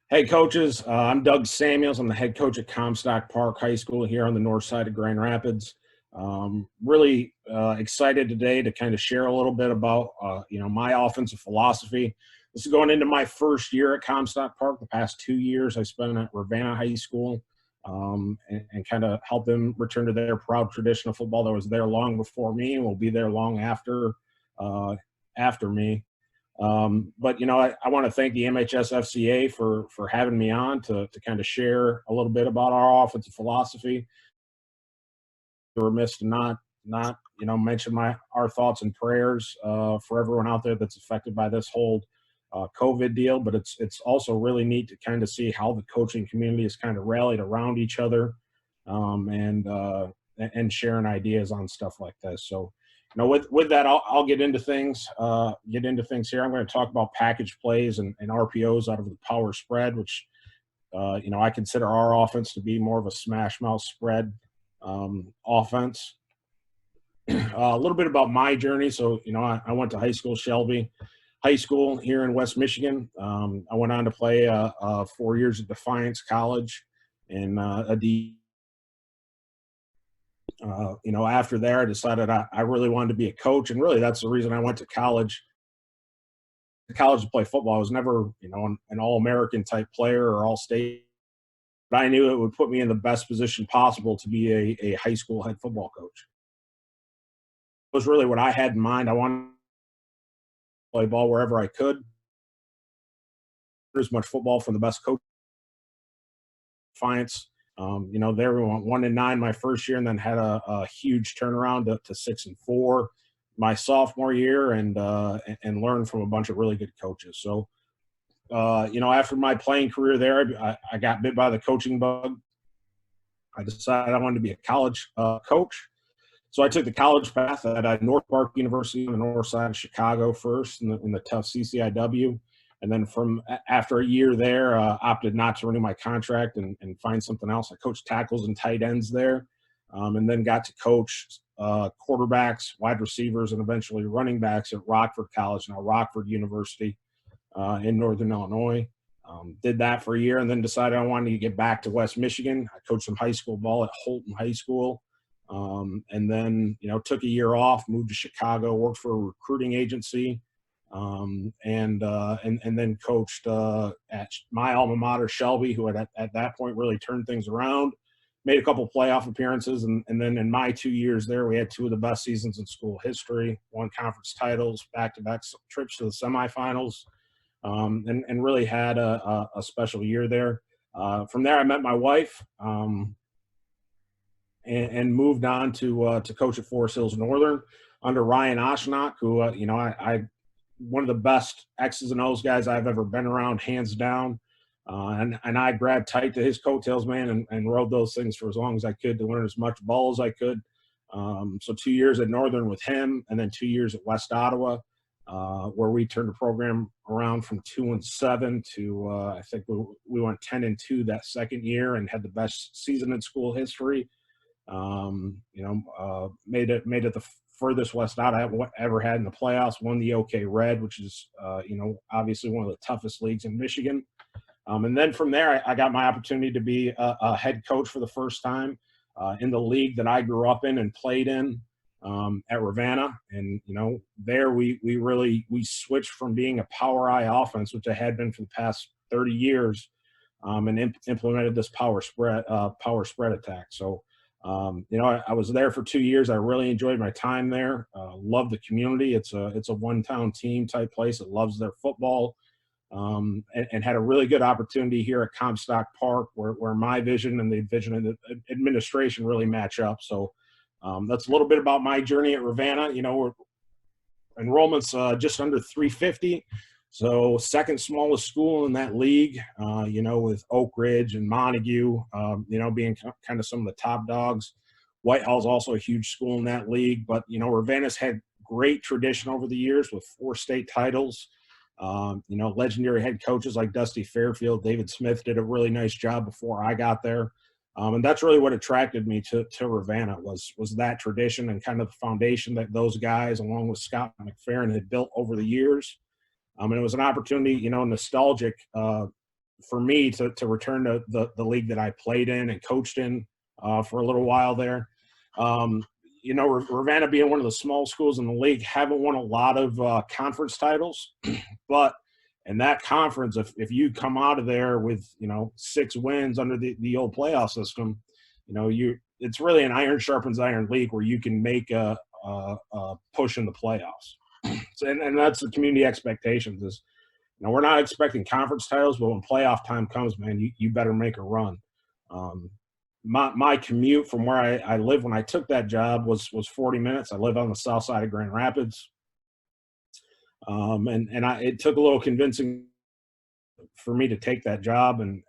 Hey, coaches. I'm Doug Samuels. I'm the head coach at Comstock Park High School here on the north side of Grand Rapids. Really excited today to kind of share a little bit about, my offensive philosophy. This is going into my first year at Comstock Park. The past 2 years I spent at Ravana High School, and kind of help them return to their proud tradition of football that was there long before me and will be there long after me. But I want to thank the MHSFCA for having me on to kind of share a little bit about our offensive philosophy. We're remiss to not mention our thoughts and prayers for everyone out there that's affected by this whole COVID deal. But it's also really neat to kind of see how the coaching community has kind of rallied around each other, and sharing ideas on stuff like this. So with that, I'll get into things. Here. I'm going to talk about package plays and RPOs out of the power spread, which I consider our offense to be more of a smash mouth spread offense. A little bit about my journey. So I went to high school, Shelby High School here in West Michigan. I went on to play 4 years at Defiance College in a D. After there, I decided I really wanted to be a coach, and really that's the reason I went to college. To play football. I was never, an all-American type player or all-state, but I knew it would put me in the best position possible to be a high school head football coach. It was really what I had in mind. I wanted to play ball wherever I could. As much football from the best coach. Defiance. They were 1-9 my first year, and then had a huge turnaround to 6-4 my sophomore year, and learned from a bunch of really good coaches. So, after my playing career there, I got bit by the coaching bug. I decided I wanted to be a college coach. So I took the college path at North Park University on the north side of Chicago first in the tough CCIW. And then after a year there, opted not to renew my contract and find something else. I coached tackles and tight ends there, and then got to coach quarterbacks, wide receivers, and eventually running backs at Rockford College, now Rockford University in Northern Illinois. Did that for a year, and then decided I wanted to get back to West Michigan. I coached some high school ball at Holton High School, and then took a year off, moved to Chicago, worked for a recruiting agency. And then coached at my alma mater, Shelby, who had at that point really turned things around, made a couple playoff appearances. And then in my 2 years there, we had two of the best seasons in school history, won conference titles, back-to-back trips to the semifinals, and really had a special year there. From there, I met my wife, and moved on to coach at Forest Hills Northern under Ryan Oshnock, who, I one of the best X's and O's guys I've ever been around, hands down. And I grabbed tight to his coattails, man, and rode those things for as long as I could to learn as much ball as I could. So 2 years at Northern with him, and then 2 years at West Ottawa, where we turned the program around from 2-7 to I think we went 10-2 that second year and had the best season in school history. Made it the furthest West Ottawa ever had in the playoffs, won the OK Red, which is, obviously one of the toughest leagues in Michigan. And then from there, I got my opportunity to be a head coach for the first time in the league that I grew up in and played in, at Ravana. And, there we switched from being a power I offense, which I had been for the past 30 years, and implemented this power spread attack. So, I was there for 2 years. I really enjoyed my time there. Loved the community. It's a one-town team type place that loves their football, and had a really good opportunity here at Comstock Park, where my vision and the vision of the administration really match up. So that's a little bit about my journey at Ravana. Enrollment's just under 350. So second smallest school in that league, with Oak Ridge and Montague, being kind of some of the top dogs. Whitehall's also a huge school in that league. But, Ravana's had great tradition over the years with 4 state titles. Legendary head coaches like Dusty Fairfield, David Smith did a really nice job before I got there. And that's really what attracted me to Ravana was that tradition and kind of the foundation that those guys, along with Scott McFerrin, had built over the years. And it was an opportunity, nostalgic, for me to return to the league that I played in and coached in for a little while there. You know, Ravana being one of the small schools in the league, haven't won a lot of conference titles, but in that conference, if you come out of there with, you know, 6 wins under the old playoff system, you know, it's really an iron sharpens iron league where you can make a push in the playoffs. So, and that's the community expectations is, you know, we're not expecting conference titles, but when playoff time comes, man, you better make a run. My commute from where I live when I took that job was 40 minutes. I live on the south side of Grand Rapids. It took a little convincing for me to take that job. And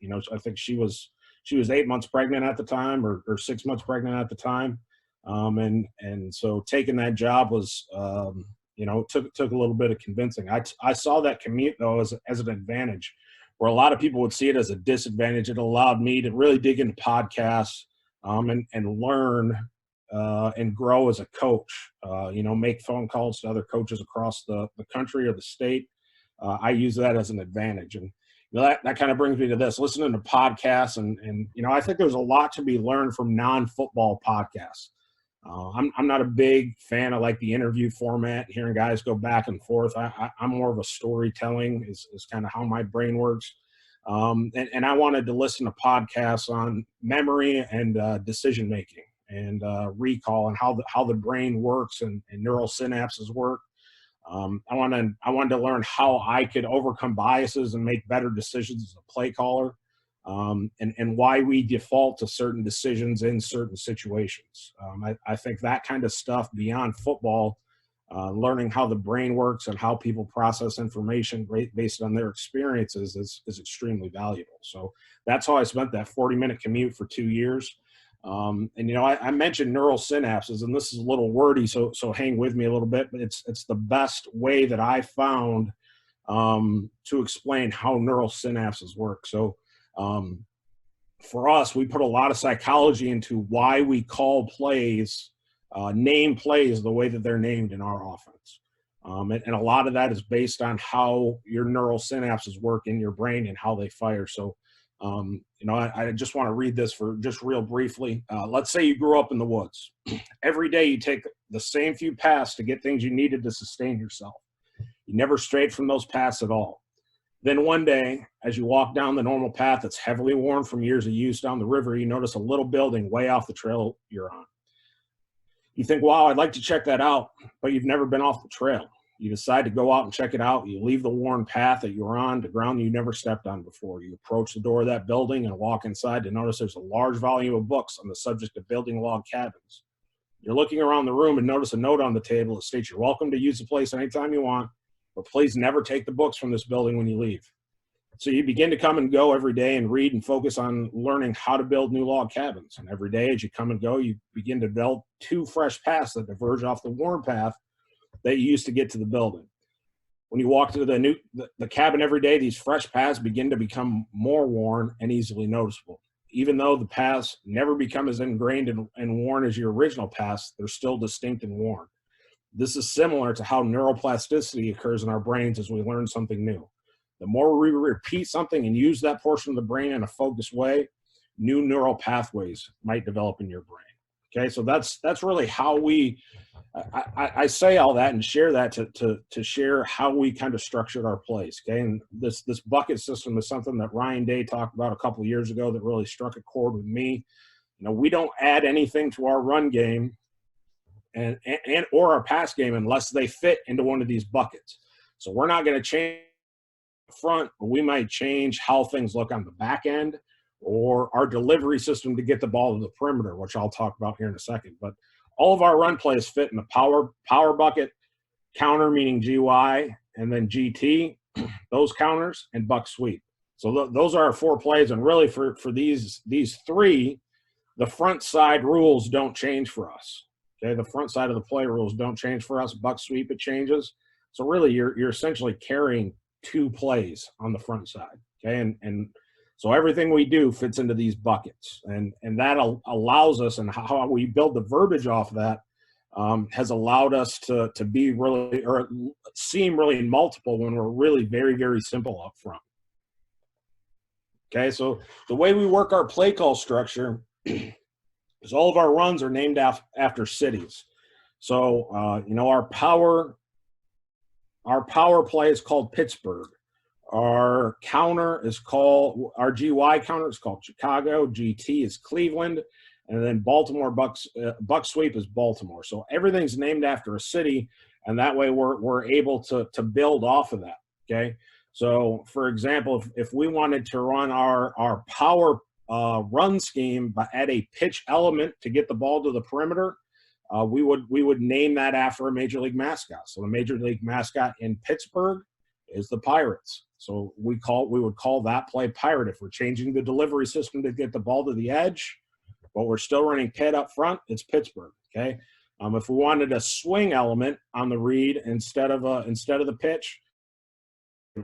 you know, I think she was 8 months pregnant at the time or 6 months pregnant at the time. So taking that job was, you know, took a little bit of convincing. I saw that commute though as an advantage, where a lot of people would see it as a disadvantage. It allowed me to really dig into podcasts, and learn, and grow as a coach, you know, make phone calls to other coaches across the country or the state. I use that as an advantage. And you know, that kind of brings me to this, listening to podcasts. And, you know, I think there's a lot to be learned from non-football podcasts. I'm not a big fan of like the interview format, hearing guys go back and forth. I'm more of a storytelling is kind of how my brain works. And I wanted to listen to podcasts on memory and decision-making and recall and how the brain works and neural synapses work. I wanted to learn how I could overcome biases and make better decisions as a play caller. And why we default to certain decisions in certain situations. I think that kind of stuff beyond football, learning how the brain works and how people process information based on their experiences is extremely valuable. So that's how I spent that 40-minute commute for 2 years. And, you know, I mentioned neural synapses, and this is a little wordy, so hang with me a little bit, but it's the best way that I found to explain how neural synapses work. So for us, we put a lot of psychology into why we call plays, name plays the way that they're named in our offense. And a lot of that is based on how your neural synapses work in your brain and how they fire. So, you know, I just want to read this for just real briefly. Let's say you grew up in the woods. Every day you take the same few paths to get things you needed to sustain yourself. You never strayed from those paths at all. Then one day, as you walk down the normal path that's heavily worn from years of use down the river, you notice a little building way off the trail you're on. You think, wow, I'd like to check that out, but you've never been off the trail. You decide to go out and check it out. You leave the worn path that you're on to ground you never stepped on before. You approach the door of that building and walk inside to notice there's a large volume of books on the subject of building log cabins. You're looking around the room and notice a note on the table that states you're welcome to use the place anytime you want, but please never take the books from this building when you leave. So you begin to come and go every day and read and focus on learning how to build new log cabins. And every day as you come and go, you begin to develop 2 fresh paths that diverge off the worn path that you used to get to the building. When you walk to the cabin every day, these fresh paths begin to become more worn and easily noticeable. Even though the paths never become as ingrained and worn as your original paths, they're still distinct and worn. This is similar to how neuroplasticity occurs in our brains as we learn something new. The more we repeat something and use that portion of the brain in a focused way, new neural pathways might develop in your brain. Okay, so that's really how I say all that and share that to share how we kind of structured our plays. Okay, and this bucket system is something that Ryan Day talked about a couple of years ago that really struck a chord with me. You know, we don't add anything to our run game and or our pass game unless they fit into one of these buckets. So we're not going to change the front, but we might change how things look on the back end or our delivery system to get the ball to the perimeter, which I'll talk about here in a second. But all of our run plays fit in the power bucket, counter meaning GY, and then GT, those counters, and buck sweep. So those are our 4 plays, and really for these 3, the front side rules don't change for us. Okay, the front side of the play rules don't change for us. Buck sweep, it changes. So really, you're essentially carrying 2 plays on the front side. Okay, and so everything we do fits into these buckets, and that allows us, and how we build the verbiage off of that has allowed us to be really, or seem really multiple when we're really very, very simple up front. Okay, so the way we work our play call structure is all of our runs are named after cities. So, you know, our power play is called Pittsburgh. Our counter is called, our GY counter is called Chicago. GT is Cleveland. And then Baltimore buck sweep is Baltimore. So everything's named after a city, and that way we're able to build off of that. Okay. So for example, if we wanted to run our power run scheme but add a pitch element to get the ball to the perimeter, we would name that after a major league mascot. So the major league mascot in Pittsburgh is the Pirates. So we would call that play Pirate if we're changing the delivery system to get the ball to the edge, but we're still running Pitt up front. It's Pittsburgh. Okay. If we wanted a swing element on the read instead of the pitch,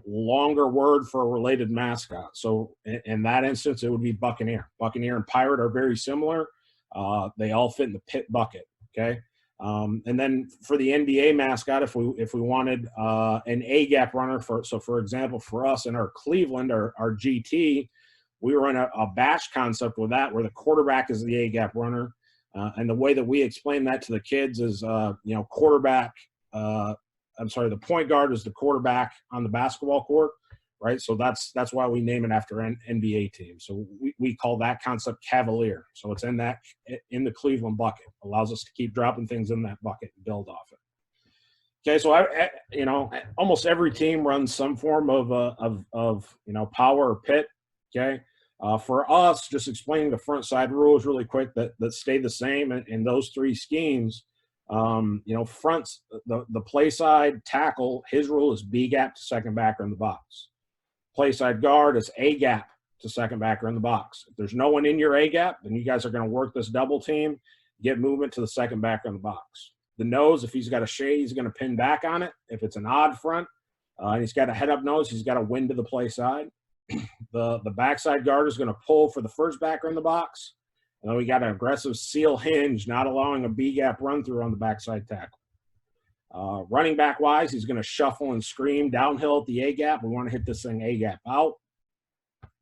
longer word for a related mascot. So in that instance, it would be Buccaneer. Buccaneer and Pirate are very similar. They all fit in the Pitt bucket. Okay. And then for the NBA mascot, if we wanted an A gap runner, for example, for us in our Cleveland, our GT, we run a batch concept with that, where the quarterback is the A gap runner. And the way that we explain that to the kids is, quarterback, the point guard is the quarterback on the basketball court, right? So that's why we name it after an NBA team. So we call that concept Cavalier. So it's in the Cleveland bucket. Allows us to keep dropping things in that bucket and build off it. Okay, so almost every team runs some form of power or pit. Okay, for us, just explaining the front side rules really quick that stay the same in those three schemes. Fronts, the play side tackle, his rule is B gap to second backer in the box. Play side guard is A gap to second backer in the box. If there's no one in your A gap, then you guys are going to work this double team, get movement to the second backer in the box. The nose, if he's got a shade, he's going to pin back on it. If it's an odd front and he's got a head up nose, he's got to win to the play side. The backside guard is going to pull for the first backer in the box. And then we got an aggressive seal hinge, not allowing a B gap run through on the backside tackle. Running back wise, he's going to shuffle and scream downhill at the A gap. We want to hit this thing A gap out.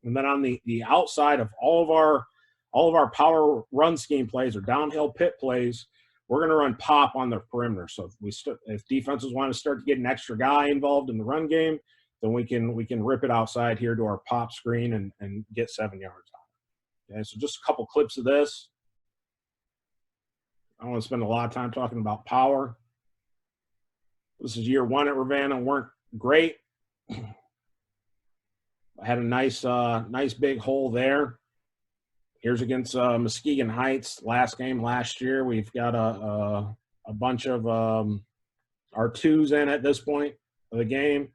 And then on the outside of all of our power run scheme plays or downhill pit plays, we're going to run pop on the perimeter. So if defenses want to start to get an extra guy involved in the run game, then we can rip it outside here to our pop screen and get 7 yards on it. Okay, so just a couple clips of this. I don't want to spend a lot of time talking about power. This is year one at Ravana. Weren't great. I had a nice big hole there. Here's against Muskegon Heights last game last year. We've got a bunch of our twos in at this point of the game.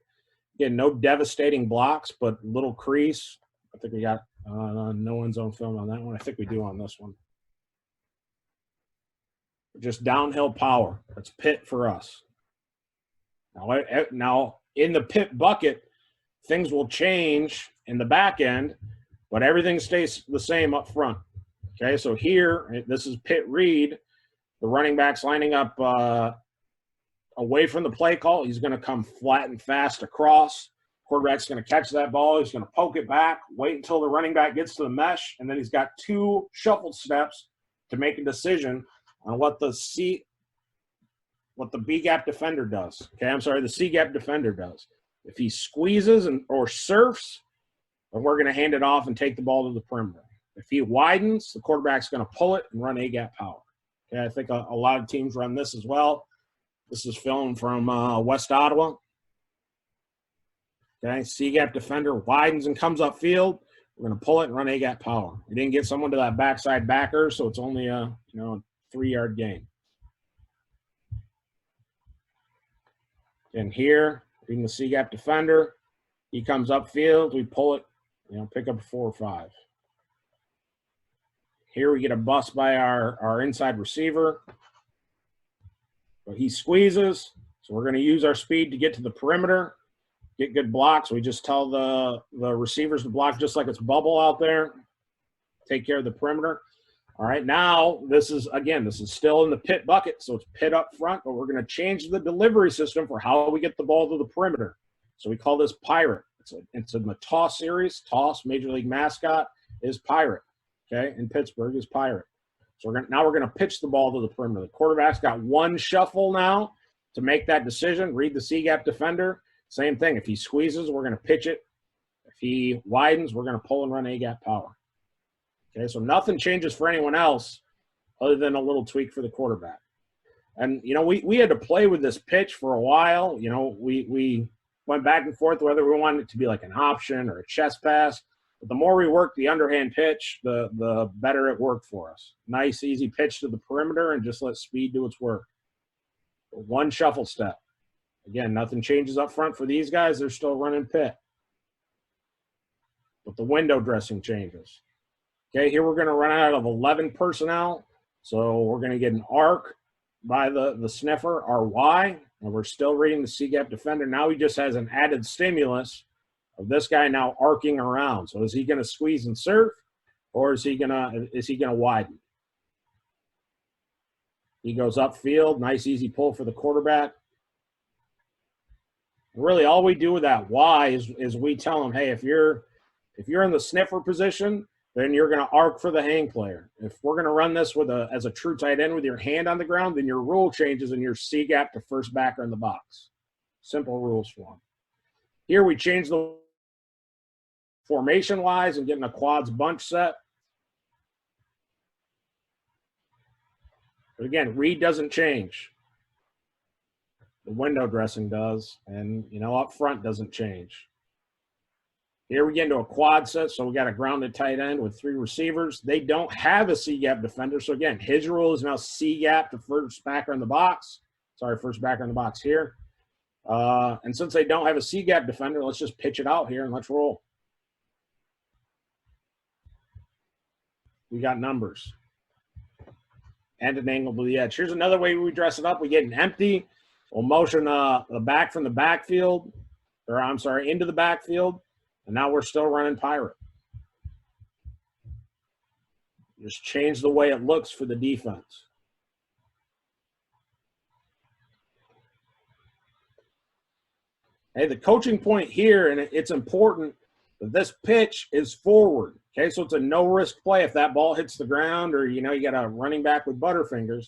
Again, no devastating blocks, but little crease. I think we got no end zone film on that one. I think we do on this one. Just downhill power. That's pit for us. Now in the pit bucket, things will change in the back end, but everything stays the same up front. Okay, so here, this is pit read. The running back's lining up away from the play call. He's going to come flat and fast across. Quarterback's going to catch that ball. He's going to poke it back, wait until the running back gets to the mesh, and then he's got 2 shuffle steps to make a decision on what the B-gap defender does. Okay, I'm sorry, the C-gap defender does. If he squeezes or surfs, then we're going to hand it off and take the ball to the perimeter. If he widens, the quarterback's going to pull it and run A-gap power. Okay, I think a lot of teams run this as well. This is film from West Ottawa. Okay, C-gap defender widens and comes upfield. We're going to pull it and run A-gap power. We didn't get someone to that backside backer, so it's only a 3-yard gain. And here, reading the C-gap defender, he comes upfield. We pull it, pick up a 4 or 5. Here we get a bust by our inside receiver. But he squeezes, so we're going to use our speed to get to the perimeter, get good blocks. We just tell the receivers to block just like it's bubble out there. Take care of the perimeter. All right, now this is still in the pit bucket, so it's pit up front, but we're going to change the delivery system for how we get the ball to the perimeter. So we call this Pirate. It's a toss series. Toss, Major League mascot, is Pirate. Okay, in Pittsburgh is Pirate. So now we're going to pitch the ball to the perimeter. The quarterback's got one shuffle now to make that decision. Read the C-gap defender. Same thing. If he squeezes, we're going to pitch it. If he widens, we're going to pull and run A-gap power. Okay, so nothing changes for anyone else other than a little tweak for the quarterback. And, you know, we had to play with this pitch for a while. You know, we went back and forth whether we wanted it to be like an option or a chest pass. But the more we worked the underhand pitch, the better it worked for us. Nice, easy pitch to the perimeter and just let speed do its work. One shuffle step. Again, nothing changes up front for these guys. They're still running pit. But the window dressing changes. Okay, here we're going to run out of 11 personnel. So we're going to get an arc by the sniffer, RY, and we're still reading the C-gap defender. Now he just has an added stimulus of this guy now arcing around. So is he going to squeeze and surf, or is he going to widen? He goes upfield, nice easy pull for the quarterback. Really, all we do with that Y is we tell him, hey, if you're in the sniffer position, then you're going to arc for the hang player. If we're going to run this as a true tight end with your hand on the ground, then your rule changes and your C-gap to first backer in the box. Simple rules for him. Here we change the formation-wise and getting a quads bunch set. But again, read doesn't change. The window dressing does, and, you know, up front doesn't change. Here we get into a quad set, so we got a grounded tight end with 3 receivers. They don't have a C-gap defender, so again, his rule is now C-gap to first backer in the box. Sorry, first backer in the box here. And since they don't have a C-gap defender, let's just pitch it out here and let's roll. We got numbers. And an angle to the edge. Here's another way we dress it up. We get an empty. We'll motion the back from the backfield, or I'm sorry, into the backfield. And now we're still running Pirate. Just change the way it looks for the defense. Hey, the coaching point here, and it's important that this pitch is forward. Okay, so it's a no-risk play if that ball hits the ground or, you know, you got a running back with butterfingers.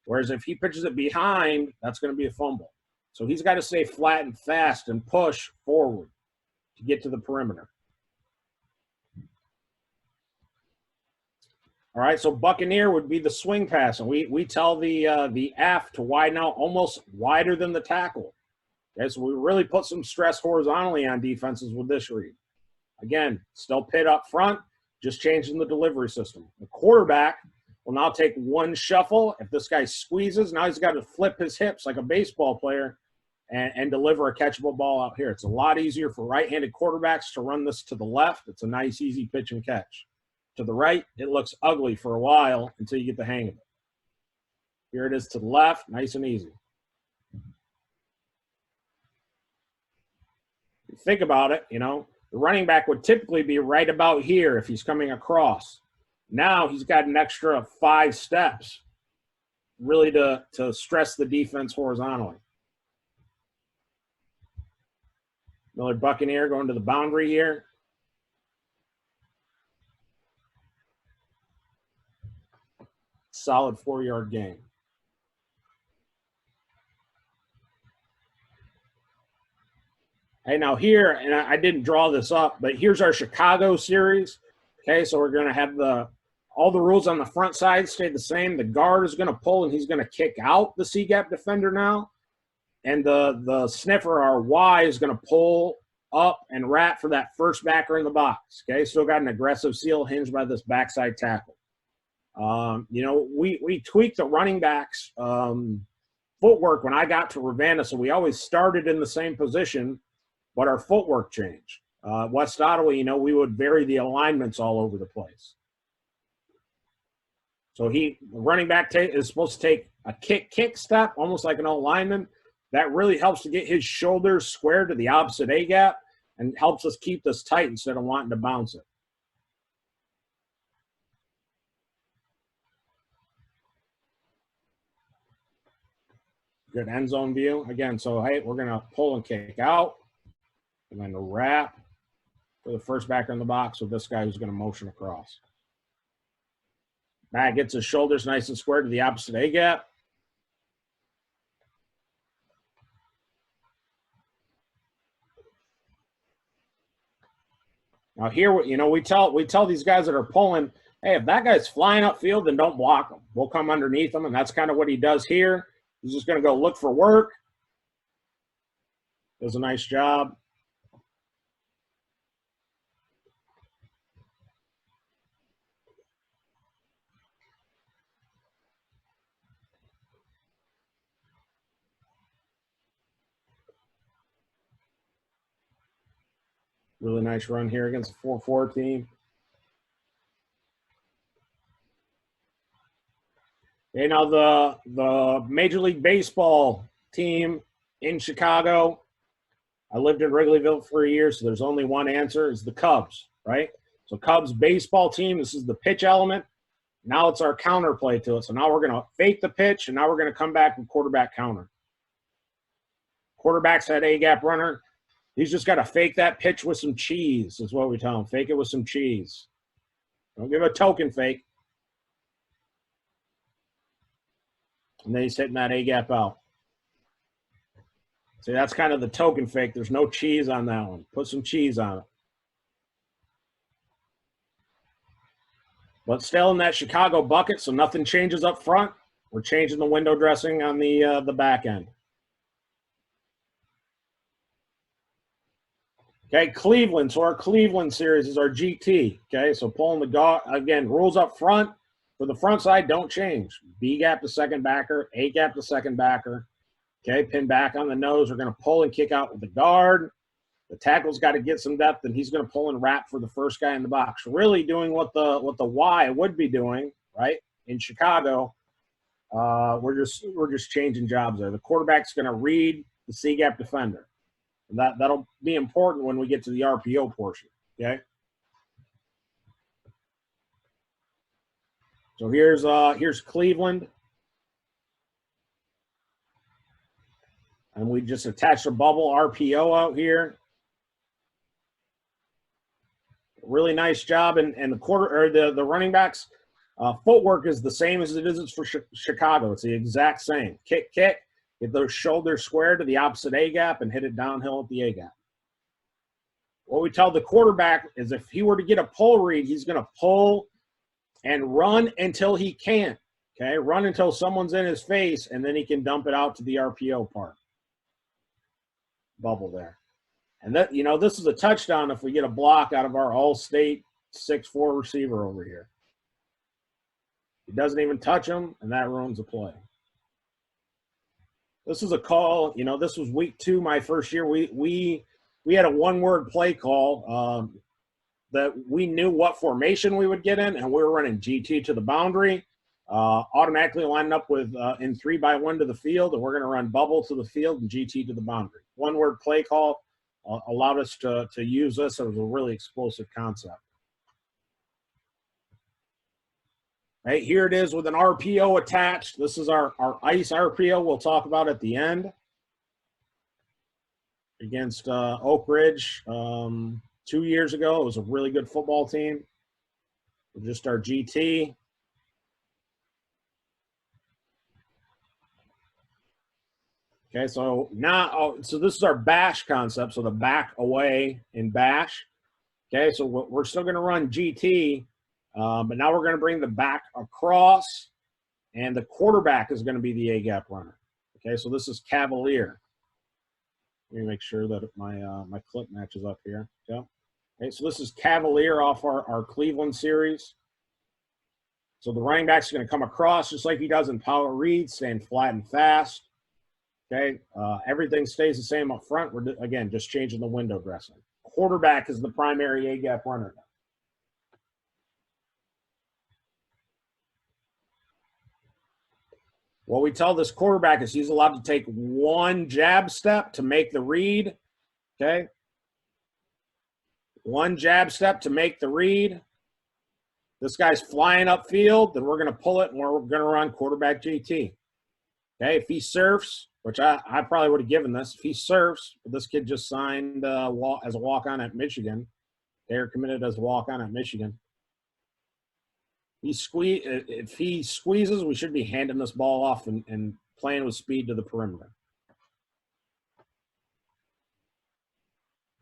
Whereas if he pitches it behind, that's going to be a fumble. So he's got to stay flat and fast and push forward to get to the perimeter. All right, so Buccaneer would be the swing pass, and we tell the F to widen out almost wider than the tackle. Okay, so we really put some stress horizontally on defenses with this read. Again, still pit up front, just changing the delivery system. The quarterback will now take one shuffle. If this guy squeezes, now he's got to flip his hips like a baseball player and deliver a catchable ball out here. It's a lot easier for right-handed quarterbacks to run this to the left. It's a nice, easy pitch and catch. To the right, it looks ugly for a while until you get the hang of it. Here it is to the left, nice and easy. Think about it, you know, the running back would typically be right about here if he's coming across. Now he's got an extra 5 steps really to stress the defense horizontally. Another Buccaneer going to the boundary here. Solid 4-yard gain. Hey, now here, and I didn't draw this up, but here's our Chicago series. Okay, so we're going to have all the rules on the front side stay the same. The guard is going to pull, and he's going to kick out the C-gap defender now. And the sniffer, our Y, is going to pull up and wrap for that first backer in the box. Okay, still got an aggressive seal hinged by this backside tackle. You know, we tweaked the running backs footwork when I got to Ravana, so we always started in the same position, but our footwork changed. West Ottawa, you know, we would vary the alignments all over the place. So the running back is supposed to take a kick step, almost like an old lineman. That really helps to get his shoulders squared to the opposite A-gap and helps us keep this tight instead of wanting to bounce it. Good end zone view. Again, so, hey, we're going to pull and kick out. And then wrap. for the first backer in the box with this guy who's going to motion across. Back gets his shoulders nice and square to the opposite A gap. Now here, you know, we tell these guys that are pulling, hey, if that guy's flying upfield, then don't block him. We'll come underneath him, and that's kind of what he does here. He's just going to go look for work. Does a nice job. Really nice run here against the 4-4 team. Okay, now the Major League Baseball team in Chicago, I lived in Wrigleyville for a year, so there's only one answer, is the Cubs, right? So Cubs baseball team, this is the pitch element. Now it's our counterplay to it. So now we're going to fake the pitch, and now we're going to come back with quarterback counter. Quarterback's that A-gap runner. He's just got to fake that pitch with some cheese, is what we tell him. Fake it with some cheese. Don't give a token fake. And then he's hitting that A-gap out. See, that's kind of the token fake. There's no cheese on that one. Put some cheese on it. But still in that Chicago bucket, so nothing changes up front. We're changing the window dressing on the back end. Okay, Cleveland. So our Cleveland series is our GT. Okay, so pulling the guard. Again, rules up front. For the front side, don't change. B gap to second backer, A gap to second backer. Okay, pin back on the nose. We're going to pull and kick out with the guard. The tackle's got to get some depth, and he's going to pull and wrap for the first guy in the box. Really doing what the Y would be doing, right? In Chicago, we're just changing jobs there. The quarterback's going to read the C gap defender. And that'll be important when we get to the RPO portion. Okay. So here's Cleveland. And we just attached a bubble RPO out here. Really nice job. And the running backs footwork is the same as it is for Chicago. It's the exact same. Kick, get those shoulders square to the opposite A gap and hit it downhill at the A gap. What we tell the quarterback is if he were to get a pull read, he's going to pull and run until he can't. Okay, run until someone's in his face, and then he can dump it out to the RPO part. Bubble there. And that, you know, this is a touchdown if we get a block out of our all-state 6'4" receiver over here. He doesn't even touch him, and that ruins the play. This is a call, you know, this was week 2, my first year. We had a one-word play call that we knew what formation we would get in, and we were running GT to the boundary, automatically lining up with in 3-by-1 to the field, and we're going to run bubble to the field and GT to the boundary. One-word play call allowed us to use this. It was a really explosive concept. Right, here it is with an RPO attached. This is our ICE RPO we'll talk about at the end. Against Oak Ridge 2 years ago. It was a really good football team. Just our GT. Okay, so now, so this is our bash concept. So the back away in bash. Okay, so we're still going to run GT, but now we're going to bring the back across, and the quarterback is going to be the A-gap runner. Okay, so this is Cavalier. Let me make sure that my my clip matches up here. Okay. Okay, so this is Cavalier off our Cleveland series. So the running back's going to come across just like he does in power reads, staying flat and fast. Okay, everything stays the same up front. We're, again, just changing the window dressing. Quarterback is the primary A-gap runner now. What we tell this quarterback is he's allowed to take one jab step to make the read, okay? One jab step to make the read. This guy's flying upfield, then we're going to pull it, and we're going to run quarterback GT. Okay, if he surfs, which I probably would have given this. If he surfs, this kid just signed as a walk-on at Michigan. They're committed as a walk-on at Michigan. If he squeezes, we should be handing this ball off and playing with speed to the perimeter.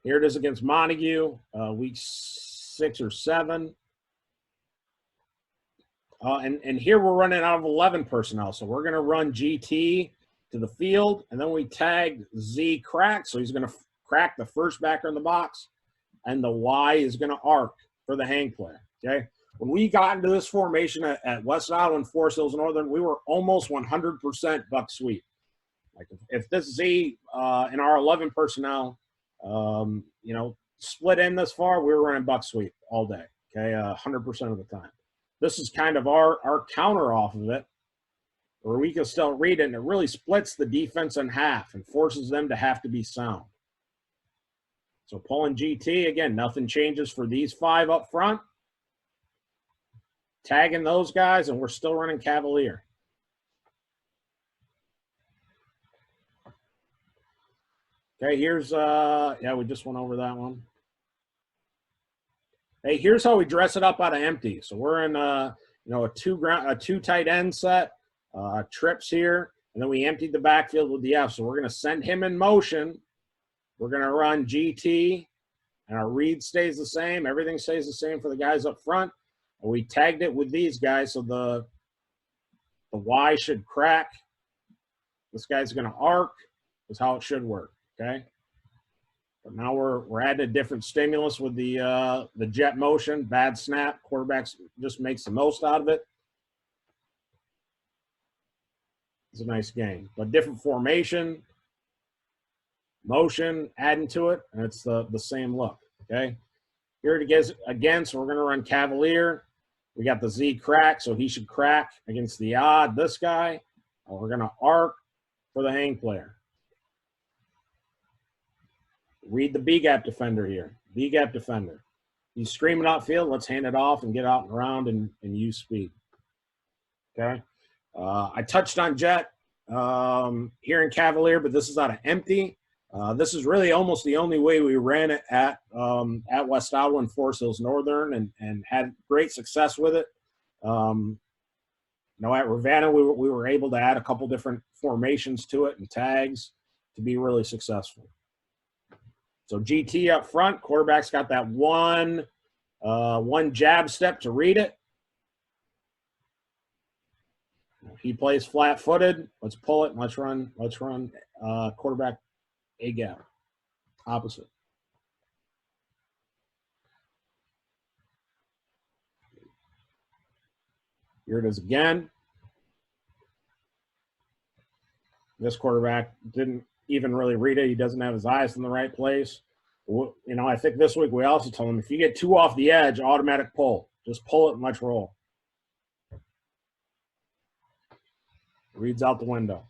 Here it is against Montague, week 6 or 7. And here we're running out of 11 personnel. So we're going to run GT to the field, and then we tag Z crack. So he's going to crack the first backer in the box, and the Y is going to arc for the hang play, okay? When we got into this formation at West Ottawa and Forest Hills Northern, we were almost 100% buck sweep. Like if this Z in our 11 personnel, you know, split in this far, we were running buck sweep all day, okay, 100% of the time. This is kind of our counter off of it, where we can still read it, and it really splits the defense in half and forces them to have to be sound. So pulling GT, again, nothing changes for these 5 up front. Tagging those guys, and we're still running Cavalier. Okay, here's, yeah, we just went over that one. Hey, here's how we dress it up out of empty. So we're in, you know, a two tight end set, trips here, and then we emptied the backfield with the F. So we're going to send him in motion. We're going to run GT, and our read stays the same. Everything stays the same for the guys up front. And we tagged it with these guys, so the Y should crack. This guy's going to arc. Is how it should work, okay? But now we're adding a different stimulus with the jet motion, bad snap. Quarterbacks just makes the most out of it. It's a nice game, but different formation, motion, adding to it, and it's the same look, okay? Here it is again, so we're going to run Cavalier. We got the Z crack, so he should crack against the odd, this guy. And we're going to arc for the hang player. Read the B-gap defender here. B-gap defender. He's screaming outfield. Let's hand it off and get out and around and use speed. Okay? I touched on jet here in Cavalier, but this is out of empty. This is really almost the only way we ran it at West Ottawa and Forest Hills Northern and had great success with it. You know, at Ravana, we were able to add a couple different formations to it and tags to be really successful. So GT up front, quarterback's got that one jab step to read it. He plays flat-footed. Let's pull it and let's run quarterback A gap. Opposite. Here it is again. This quarterback didn't even really read it. He doesn't have his eyes in the right place. You know, I think this week we also told him if you get 2 off the edge, automatic pull. Just pull it and let's roll. Reads out the window.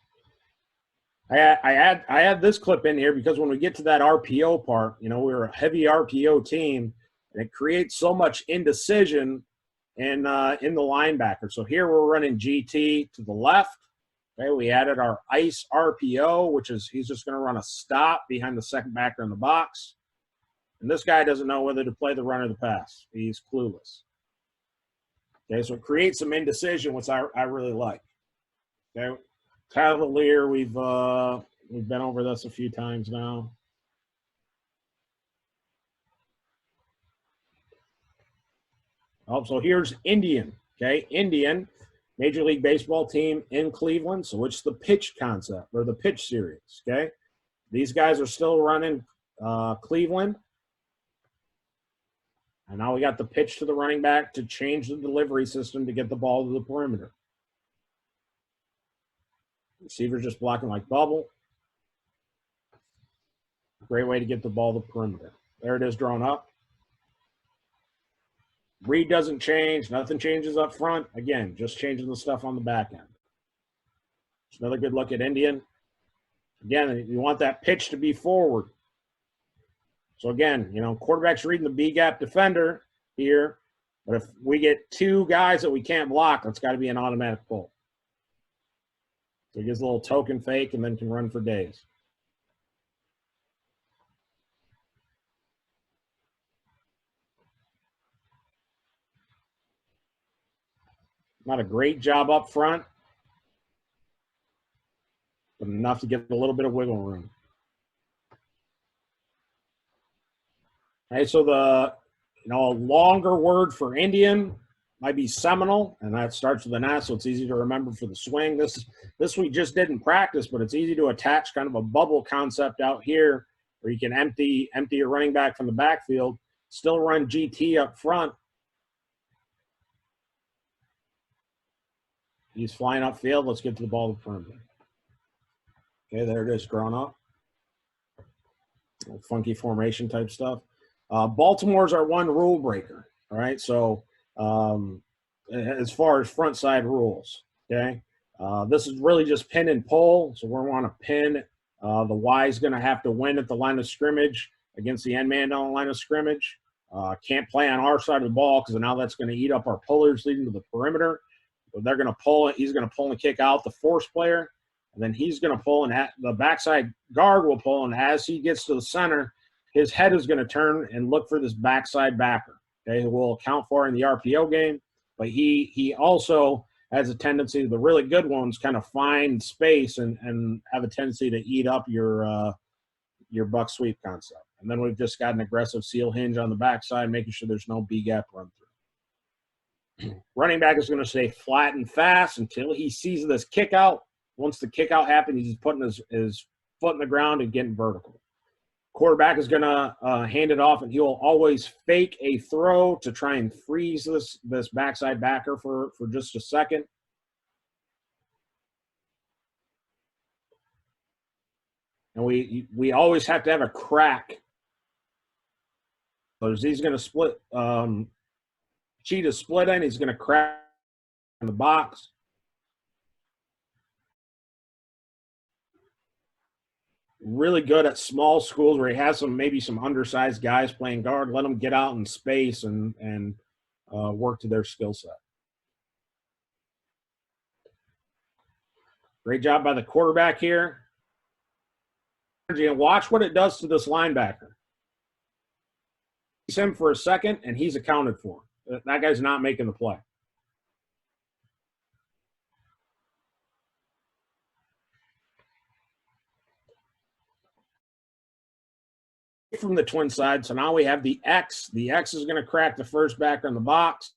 I add this clip in here because when we get to that RPO part, you know, we're a heavy RPO team, and it creates so much indecision in the linebacker. So here we're running GT to the left. Okay, we added our ice RPO, which is he's just going to run a stop behind the second backer in the box. And this guy doesn't know whether to play the run or the pass. He's clueless. Okay, so it creates some indecision, which I really like. Okay, Cavalier, we've been over this a few times now. Oh, so here's Indian. Okay, Indian. Major League Baseball team in Cleveland. So it's the pitch concept or the pitch series, okay? These guys are still running Cleveland. And now we got the pitch to the running back to change the delivery system to get the ball to the perimeter. Receiver's just blocking like bubble. Great way to get the ball to the perimeter. There it is drawn up. Read doesn't change. Nothing changes up front. Again, just changing the stuff on the back end. It's another good look at Indian. Again, you want that pitch to be forward. So again, you know, quarterback's reading the B-gap defender here. But if we get 2 guys that we can't block, that's got to be an automatic pull. So he gives a little token fake and then can run for days. Not a great job up front, but enough to get a little bit of wiggle room. All right, so a longer word for Indian might be seminal, and that starts with an S, so it's easy to remember for the swing. This we just did in practice, but it's easy to attach kind of a bubble concept out here where you can empty your running back from the backfield, still run GT up front. He's flying upfield. Let's get to the ball of the perimeter. Okay, there it is, drawn up. Funky formation type stuff. Baltimore's our one rule breaker. All right, so as far as front side rules, okay, this is really just pin and pull. So we want to pin. The Y is going to have to win at the line of scrimmage against the end man on the line of scrimmage. Can't play on our side of the ball because now that's going to eat up our pullers leading to the perimeter. So they're going to pull it. He's going to pull and kick out the force player, and then he's going to pull, and the backside guard will pull, and as he gets to the center, his head is going to turn and look for this backside backer, okay, who will account for in the RPO game. But he also has a tendency, the really good ones kind of find space and have a tendency to eat up your buck sweep concept. And then we've just got an aggressive seal hinge on the backside, making sure there's no B-gap run through. Running back is going to stay flat and fast until he sees this kick out. Once the kick out happens, he's putting his foot in the ground and getting vertical. Quarterback is going to hand it off, and he'll always fake a throw to try and freeze this backside backer for just a second. And we always have to have a crack. So he's going to split. Cheetah split in. He's going to crack in the box. Really good at small schools where he has maybe some undersized guys playing guard. Let them get out in space and work to their skill set. Great job by the quarterback here. And watch what it does to this linebacker. He's him for a second, and he's accounted for. That guy's not making the play. From the twin side, so now we have the X. The X is going to crack the first backer in the box,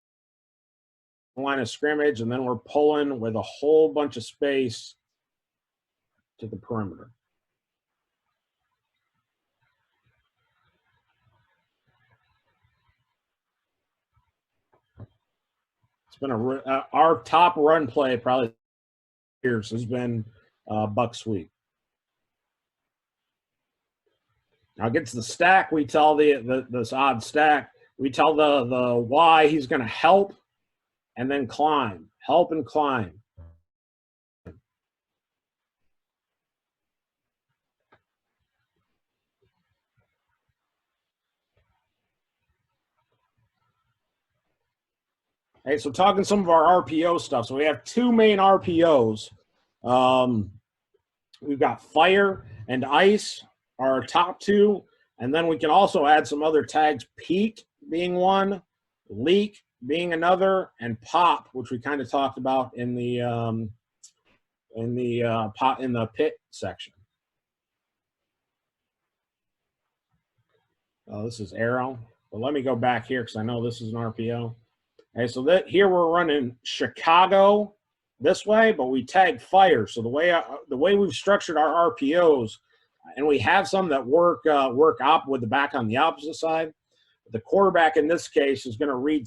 line of scrimmage, and then we're pulling with a whole bunch of space to the perimeter. It's been our top run play probably years has been buck sweep. Now gets the stack. We tell this odd stack. We tell the Y he's going to help and then climb. Help and climb. Hey, so talking some of our RPO stuff. So we have two main RPOs. We've got fire and ice are our top two. And then we can also add some other tags, peak being one, leak being another, and pop, which we kind of talked about in the pit section. This is arrow. But let me go back here because I know this is an RPO. Okay, so here we're running Chicago this way, but we tag fire. So the way we've structured our RPOs, and we have some that work up with the back on the opposite side. The quarterback in this case is going to read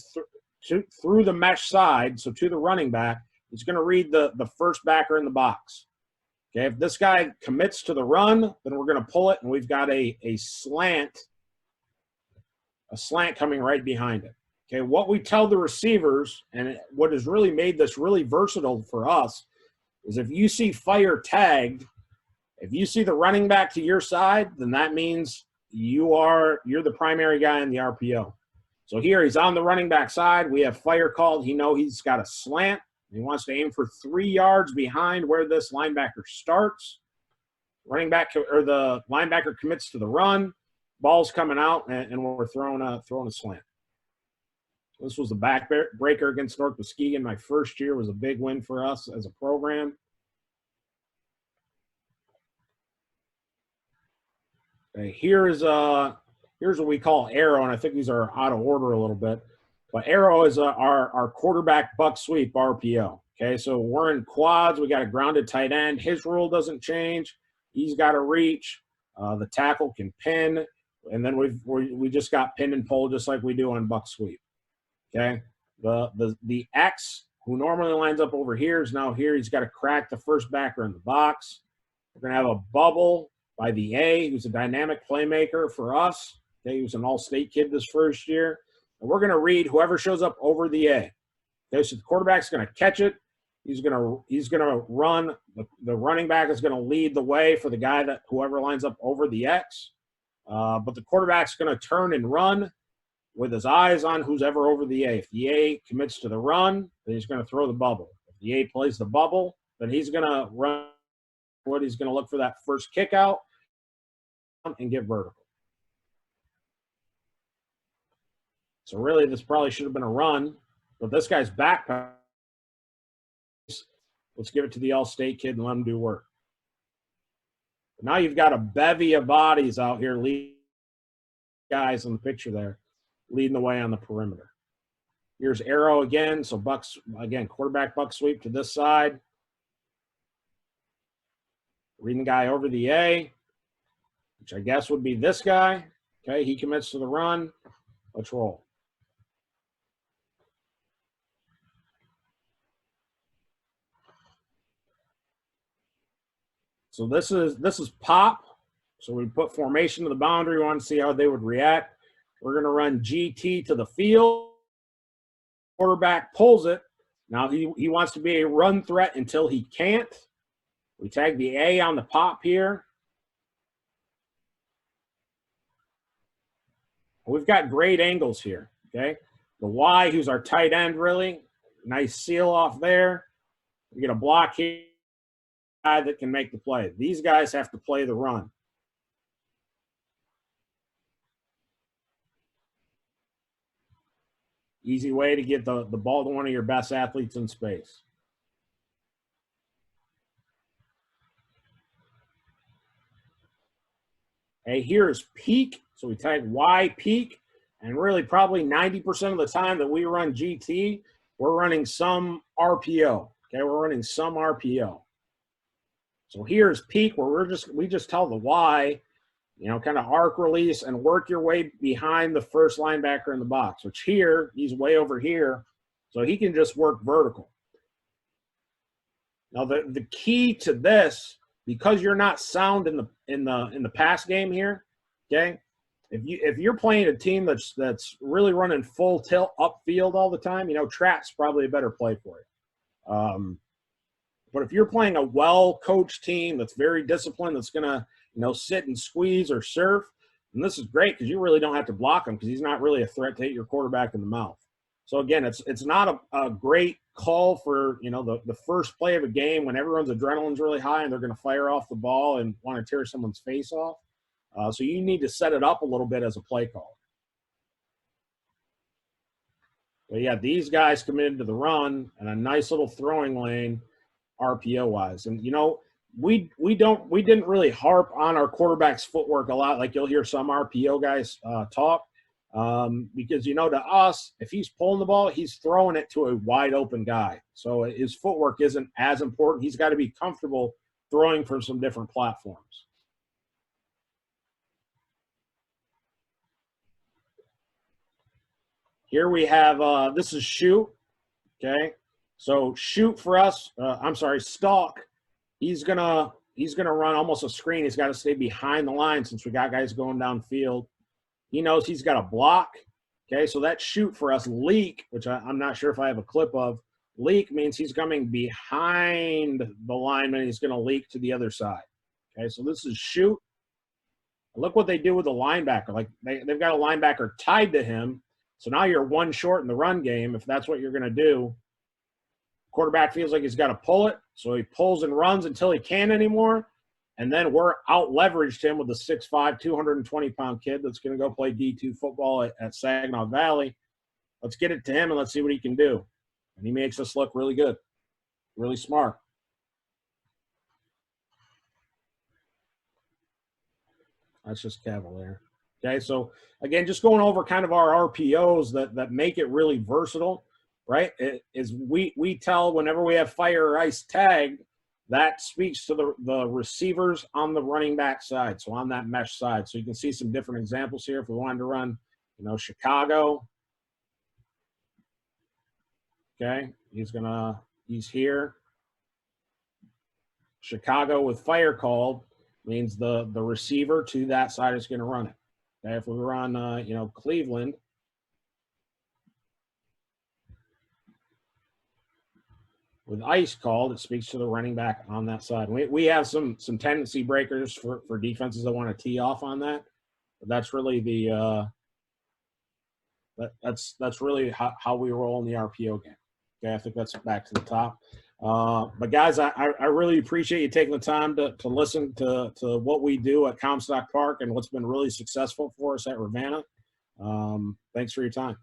through the mesh side, so to the running back, he's going to read the first backer in the box. Okay, if this guy commits to the run, then we're going to pull it, and we've got a slant coming right behind it. Okay, what we tell the receivers, and what has really made this really versatile for us, is if you see fire tagged, if you see the running back to your side, then that means you're the primary guy in the RPO. So here he's on the running back side. We have fire called. He's got a slant. He wants to aim for 3 yards behind where this linebacker starts. Running back or the linebacker commits to the run. Ball's coming out, and we're throwing a slant. This was a backbreaker against North Muskegon. My first year was a big win for us as a program. Okay, here's what we call arrow, and I think these are out of order a little bit. But arrow is our quarterback buck sweep RPO. Okay, so we're in quads. We got a grounded tight end. His rule doesn't change. He's got to reach. The tackle can pin, and then we just got pin and pull just like we do on buck sweep. Okay, the X, who normally lines up over here, is now here. He's got to crack the first backer in the box. We're going to have a bubble by the A, who's a dynamic playmaker for us. Okay, he was an all-state kid this first year. And we're going to read whoever shows up over the A. Okay, so the quarterback's going to catch it. He's going to run. The running back is going to lead the way for the guy that whoever lines up over the X. But the quarterback's going to turn and run with his eyes on who's ever over the A. If the A commits to the run, then he's going to throw the bubble. If the A plays the bubble, then he's going to run. He's going to look for that first kick out and get vertical. So really, this probably should have been a run, but this guy's back. Let's give it to the all-state kid and let him do work. Now you've got a bevy of bodies out here leading guys in the picture there, leading the way on the perimeter. Here's arrow again. So Bucks, again, quarterback buck sweep to this side. Reading the guy over the A, which I guess would be this guy. Okay, he commits to the run. Let's roll. So this is pop. So we put formation to the boundary. We want to see how they would react. We're going to run GT to the field. Quarterback pulls it. Now he wants to be a run threat until he can't. We tag the A on the pop here. We've got great angles here, okay? The Y, who's our tight end, really. Nice seal off there. We get a block here. Guy that can make the play. These guys have to play the run. Easy way to get the ball to one of your best athletes in space. Hey, here is peak. So we type Y peak, and really probably 90% of the time that we run GT, we're running some RPO. Okay, we're running some RPO. So here's peak, where we just tell the Y, kind of arc release and work your way behind the first linebacker in the box, which here, he's way over here, so he can just work vertical. Now the key to this, because you're not sound in the pass game here, okay? If you're playing a team that's really running full tilt upfield all the time, trap's probably a better play for you. But if you're playing a well-coached team that's very disciplined, that's going to, sit and squeeze or surf, and this is great because you really don't have to block him because he's not really a threat to hit your quarterback in the mouth. So, again, it's not a great call for, the first play of a game when everyone's adrenaline's really high and they're going to fire off the ball and want to tear someone's face off. So you need to set it up a little bit as a play call. But, yeah, these guys committed to the run and a nice little throwing lane RPO wise. And we didn't really harp on our quarterback's footwork a lot, like you'll hear some RPO guys talk, because to us, if he's pulling the ball, he's throwing it to a wide open guy, so his footwork isn't as important. He's got to be comfortable throwing from some different platforms. Here we have this is shoot. Okay, so shoot for us, stalk, he's gonna run almost a screen. He's got to stay behind the line since we got guys going downfield. He knows he's got a block. Okay, so that shoot for us. Leak, which I'm not sure if I have a clip of. Leak means he's coming behind the lineman. He's going to leak to the other side. Okay, so this is shoot. Look what they do with the linebacker. Like they've got a linebacker tied to him. So now you're one short in the run game if that's what you're going to do. Quarterback feels like he's got to pull it, so he pulls and runs until he can't anymore, and then we're out-leveraged him with a 6'5", 220-pound kid that's going to go play D2 football at Saginaw Valley. let's get it to him and let's see what he can do. And he makes us look really good, really smart. That's just Cavalier. Okay, so again, just going over kind of our RPOs that make it really versatile, right? We tell whenever we have fire or ice tagged, that speaks to the receivers on the running back side, so on that mesh side. So you can see some different examples here. If we wanted to run, Chicago, okay, he's here. Chicago with fire called means the receiver to that side is going to run it. Okay, if we run, Cleveland, with ice called, it speaks to the running back on that side. We have some tendency breakers for defenses that want to tee off on that, but that's really that's really how we roll in the RPO game. Okay, I think that's back to the top. But guys, I really appreciate you taking the time to listen to what we do at Comstock Park and what's been really successful for us at Ravana. Thanks for your time.